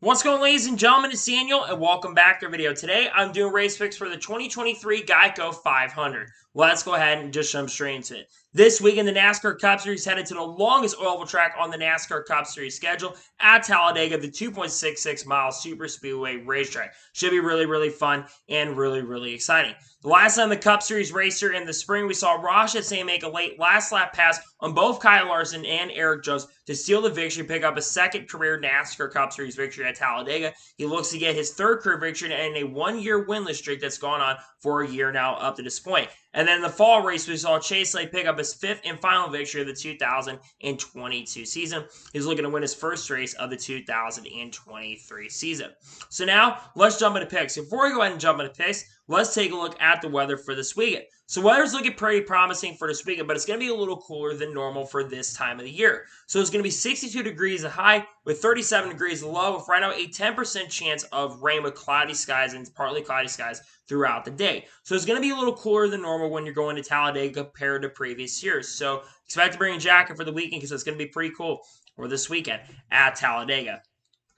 What's going on, ladies and gentlemen? It's Daniel, and welcome back to our video. Today, I'm doing race picks for the 2023 GEICO 500. Let's go ahead and just jump straight into it. This week in the NASCAR Cup Series, headed to the longest oval track on the NASCAR Cup Series schedule at Talladega, the 2.66-mile super speedway racetrack. Should be really fun and really exciting. The last time the Cup Series raced here in the spring, we saw Ross Chastain make a late last lap pass on both Kyle Larson and Eric Jones to steal the victory, pick up a second career NASCAR Cup Series victory at Talladega. He looks to get his third career victory in a one-year winless streak that's gone on for a year now up to this point. And then in the fall race, we saw Chase Elliott pick up his fifth and final victory of the 2022 season. He's looking to win his first race of the 2023 season. So now, let's jump into picks. Before we go ahead and jump into picks, let's take a look at the weather for this weekend. So weather's looking pretty promising for this weekend, but it's going to be a little cooler than normal for this time of the year. So it's going to be 62 degrees high with 37 degrees low, with right now a 10% chance of rain with cloudy skies and partly cloudy skies throughout the day. So it's going to be a little cooler than normal when you're going to Talladega compared to previous years. So expect to bring a jacket for the weekend because it's going to be pretty cool for this weekend at Talladega.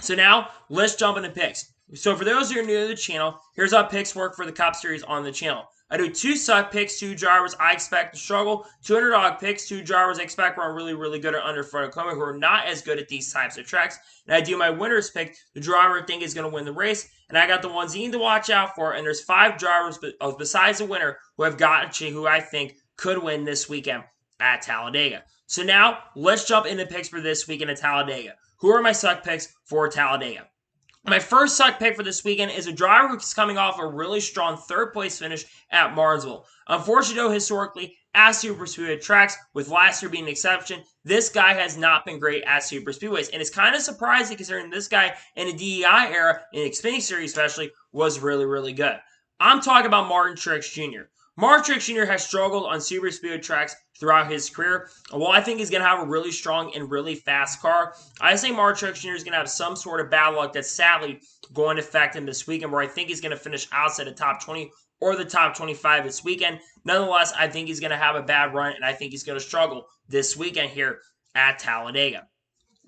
So now, let's jump into picks. So for those who are new to the channel, here's how picks work for the Cup Series on the channel. I do 2 suck picks, 2 drivers I expect to struggle, 2 underdog picks, 2 drivers I expect run really good at under front who are not as good at these types of tracks. And I do my winners pick, the driver I think is going to win the race, and I got the ones you need to watch out for, and there's 5 drivers besides the winner who I think could win this weekend at Talladega. So now, let's jump into picks for this weekend at Talladega. Who are my suck picks for Talladega? My first suck pick for this weekend is a driver who's coming off a really strong third-place finish at Martinsville. Unfortunately, though, historically, at super speedway tracks, with last year being an exception, this guy has not been great at super speedways. And it's kind of surprising considering this guy in the DEI era, in the Xfinity Series especially, was really good. I'm talking about Martin Truex Jr. Martin Truex Jr. has struggled on super speedway tracks throughout his career. While I think he's going to have a really strong and really fast car, I think Martin Truex Jr. is going to have some sort of bad luck that's sadly going to affect him this weekend, where I think he's going to finish outside the top 20 or the top 25 this weekend. Nonetheless, I think he's going to have a bad run, and I think he's going to struggle this weekend here at Talladega.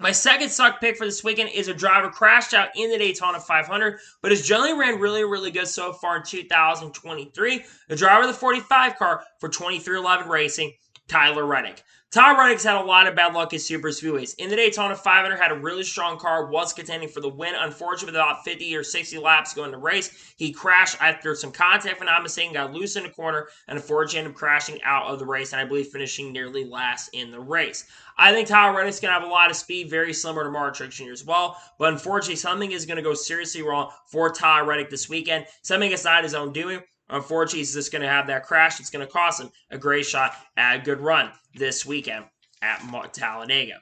My second suck pick for this weekend is a driver crashed out in the Daytona 500, but has generally ran really good so far in 2023. The driver of the 45 car for 2311 Racing, Tyler Reddick. Tyler Reddick's had a lot of bad luck in super speedways. In the Daytona 500, had a really strong car, was contending for the win. Unfortunately, with about 50 or 60 laps going to race, he crashed after some contact, if I'm not mistaken, got loose in the corner, and unfortunately ended up crashing out of the race, and I believe finishing nearly last in the race. I think Tyler Reddick's going to have a lot of speed, very similar to Martin Truex Jr. as well, but unfortunately, something is going to go seriously wrong for Tyler Reddick this weekend. Something it's not his own doing. Unfortunately, he's just going to have that crash. It's going to cost him a great shot at a good run this weekend at Talladega.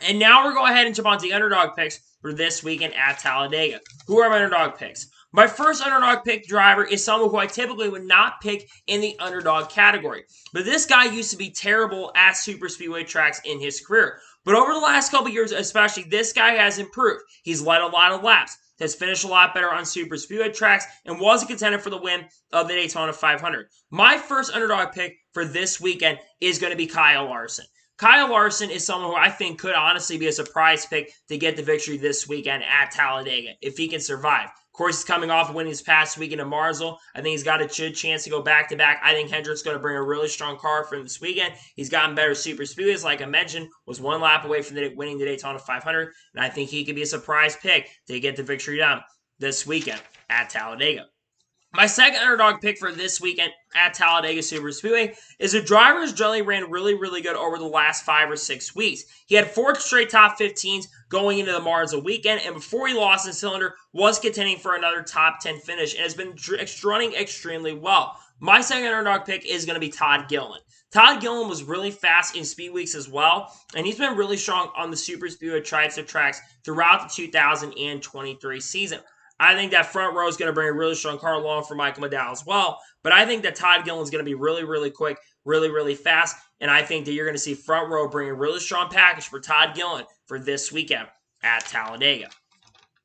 And now we're going ahead and jump on to the underdog picks for this weekend at Talladega. Who are my underdog picks? My first underdog pick driver is someone who I typically would not pick in the underdog category. But this guy used to be terrible at super speedway tracks in his career. But over the last couple years especially, this guy has improved. He's led a lot of laps, has finished a lot better on super speedway tracks, and was a contender for the win of the Daytona 500. My first underdog pick for this weekend is going to be Kyle Larson. Kyle Larson is someone who I think could honestly be a surprise pick to get the victory this weekend at Talladega, if he can survive. Of course, he's coming off of winning his past weekend in Martinsville. I think he's got a good chance to go back-to-back. I think Hendrick's going to bring a really strong car for him this weekend. He's gotten better super speedways, like I mentioned, was one lap away from winning the Daytona 500, and I think he could be a surprise pick to get the victory done this weekend at Talladega. My second underdog pick for this weekend at Talladega Super Speedway is a driver who's generally ran really good over the last 5 or 6 weeks. He had 4 straight top 15s going into the Martinsville weekend, and before he lost his cylinder, was contending for another top 10 finish, and has been running extremely well. My second underdog pick is going to be Todd Gilliland. Todd Gilliland was really fast in speed weeks as well, and he's been really strong on the super speedway types of tracks throughout the 2023 season. I think that front row is going to bring a really strong car along for Michael McDowell as well. But I think that Todd Gilliland is going to be really quick, really fast. And I think that you're going to see front row bring a really strong package for Todd Gilliland for this weekend at Talladega.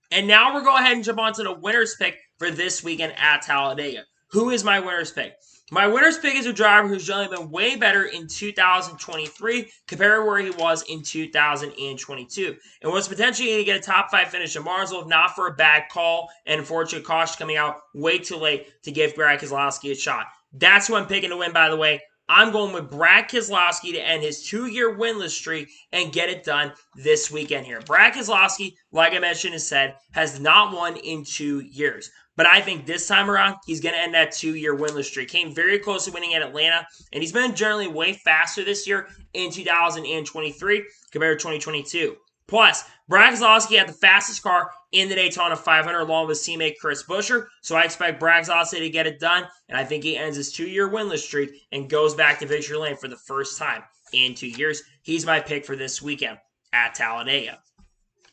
And now we're going ahead and jump on to the winner's pick for this weekend at Talladega. who is my winner's pick? My winner's pick is a driver who's generally been way better in 2023 compared to where he was in 2022 and was potentially going to get a top 5 finish in Martinsville if not for a bad call and unfortunate caution coming out way too late to give Brad Keselowski a shot. That's who I'm picking to win, by the way. I'm going with Brad Keselowski to end his 2-year winless streak and get it done this weekend here. Brad Keselowski, like I mentioned and said, has not won in 2 years. But I think this time around, he's going to end that 2-year winless streak. Came very close to winning at Atlanta, and he's been generally way faster this year in 2023 compared to 2022. Plus, Brad Keselowski had the fastest car in the Daytona 500 along with his teammate Chris Buescher, so I expect Brad Keselowski to get it done, and I think he ends his 2-year winless streak and goes back to victory lane for the first time in 2 years. He's my pick for this weekend at Talladega.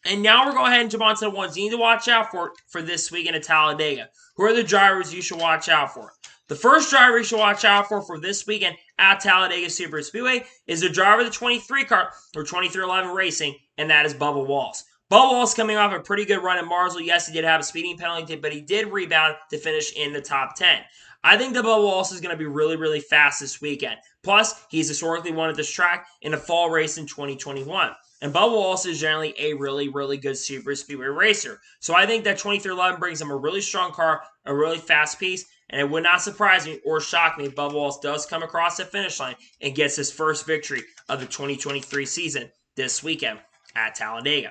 And now we're going to go ahead and jump on to the ones you need to watch out for this weekend at Talladega. Who are the drivers you should watch out for? The first driver you should watch out for this weekend at Talladega Superspeedway is the driver of the 23 car for 2311 Racing, and that is Bubba Wallace. Bubba Wallace coming off a pretty good run at Martinsville. Yes, he did have a speeding penalty, but he did rebound to finish in the top 10. I think that Bubba Wallace is going to be really, really fast this weekend. Plus, he's historically won at this track in a fall race in 2021. And Bubba Wallace is generally a really, really good super speedway racer. So I think that 2311 brings him a really strong car, a really fast piece, and it would not surprise me or shock me if Bubba Wallace does come across the finish line and gets his first victory of the 2023 season this weekend at Talladega.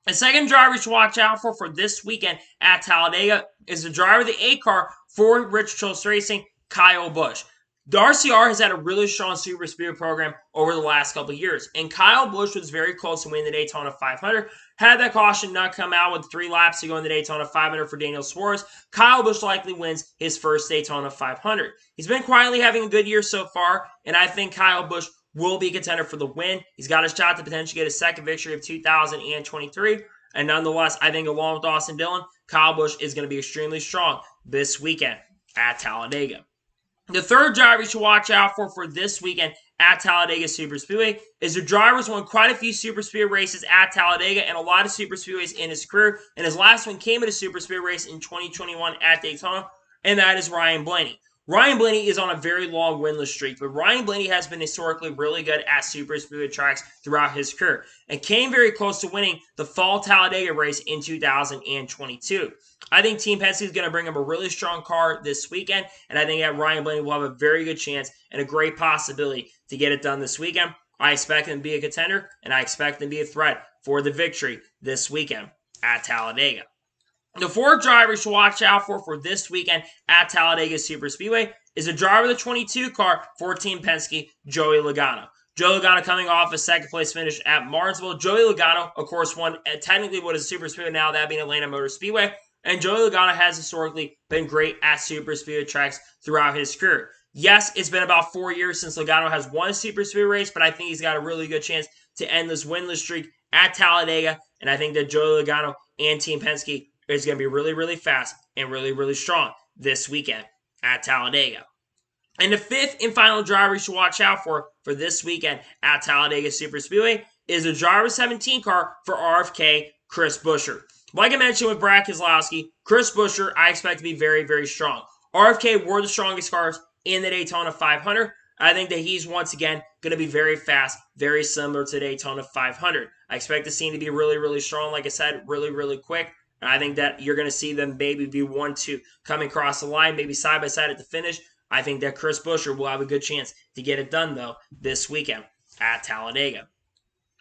The second driver you should watch out for this weekend at Talladega is the driver of the 8 car for Rich Choate Racing, Kyle Busch. The RCR has had a really strong super speedway program over the last couple of years, and Kyle Busch was very close to winning the Daytona 500. Had that caution not come out with 3 laps to go in the Daytona 500 for Daniel Suarez, Kyle Busch likely wins his first Daytona 500. He's been quietly having a good year so far, and I think Kyle Busch will be a contender for the win. He's got a shot to potentially get his second victory of 2023, and nonetheless, I think along with Austin Dillon, Kyle Busch is going to be extremely strong this weekend at Talladega. The third driver you should watch out for this weekend at Talladega Superspeedway is the driver who's won quite a few Superspeedway races at Talladega and a lot of Superspeedways in his career. And his last one came at a Superspeedway race in 2021 at Daytona, and that is Ryan Blaney. Ryan Blaney is on a very long winless streak, but Ryan Blaney has been historically really good at Superspeedway tracks throughout his career and came very close to winning the Fall Talladega race in 2022. I think Team Penske is going to bring him a really strong car this weekend, and I think that Ryan Blaney will have a very good chance and a great possibility to get it done this weekend. I expect him to be a contender, and I expect him to be a threat for the victory this weekend at Talladega. The fourth driver you should watch out for this weekend at Talladega Superspeedway is a driver of the 22 car for Team Penske, Joey Logano. Joey Logano coming off a second-place finish at Martinsville. Joey Logano, of course, won technically what is a Superspeedway now, that being Atlanta Motor Speedway. And Joey Logano has historically been great at Superspeedway tracks throughout his career. Yes, it's been about 4 years since Logano has won a Superspeedway race, but I think he's got a really good chance to end this winless streak at Talladega. And I think that Joey Logano and Team Penske is going to be really, really fast and really, really strong this weekend at Talladega. And the fifth and final driver you should watch out for this weekend at Talladega Superspeedway is the driver 17 car for RFK, Chris Buescher. Like I mentioned with Brad Keselowski, Chris Buescher I expect to be very, very strong. RFK were the strongest cars in the Daytona 500. I think that he's once again going to be very fast, very similar to the Daytona 500. I expect the scene to be really, really strong. Like I said, really, really quick. And I think that you're going to see them maybe be 1-2 coming across the line, maybe side by side at the finish. I think that Chris Buescher will have a good chance to get it done, though, this weekend at Talladega.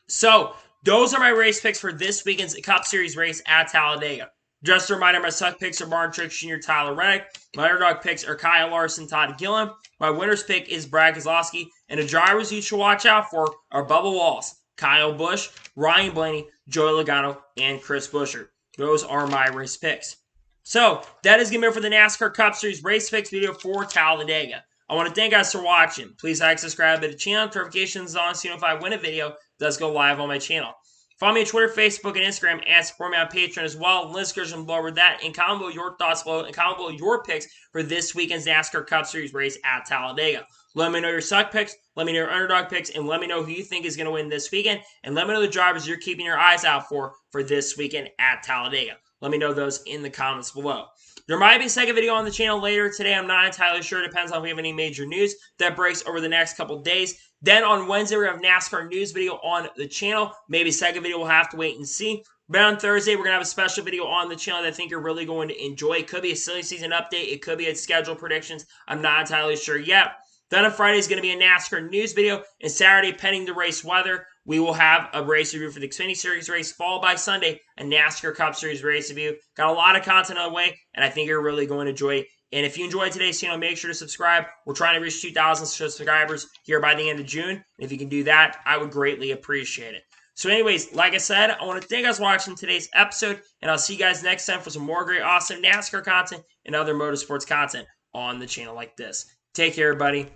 So, those are my race picks for this weekend's Cup Series race at Talladega. Just a reminder, my suck picks are Martin Truex Jr., Tyler Reddick. My underdog picks are Kyle Larson, Todd Gilliam. My winner's pick is Brad Keselowski. And the drivers you should watch out for are Bubba Wallace, Kyle Busch, Ryan Blaney, Joey Logano, and Chris Buescher. Those are my race picks. So, that is going to be it for the NASCAR Cup Series race picks video for Talladega. I want to thank you guys for watching. Please like, subscribe to the channel, notifications on so you know if I win a video, it does go live on my channel. Follow me on Twitter, Facebook, and Instagram, and support me on Patreon as well. Link description below with that, and comment below your thoughts below, and comment below your picks for this weekend's NASCAR Cup Series race at Talladega. Let me know your suck picks, let me know your underdog picks, and let me know who you think is going to win this weekend, and let me know the drivers you're keeping your eyes out for this weekend at Talladega. Let me know those in the comments below. There might be a second video on the channel later today. I'm not entirely sure. It depends on if we have any major news that breaks over the next couple days. Then on Wednesday, we have NASCAR news video on the channel. Maybe second video, we'll have to wait and see. But on Thursday, we're going to have a special video on the channel that I think you're really going to enjoy. It could be a silly season update. It could be a schedule predictions. I'm not entirely sure yet. Then on Friday is going to be a NASCAR news video. And Saturday, pending the race weather, we will have a race review for the Xfinity Series race, followed by Sunday, a NASCAR Cup Series race review. Got a lot of content on the way, and I think you're really going to enjoy it. And if you enjoyed today's channel, make sure to subscribe. We're trying to reach 2,000 subscribers here by the end of June. And if you can do that, I would greatly appreciate it. So anyways, like I said, I want to thank you guys for watching today's episode, and I'll see you guys next time for some more great, awesome NASCAR content and other motorsports content on the channel like this. Take care, everybody.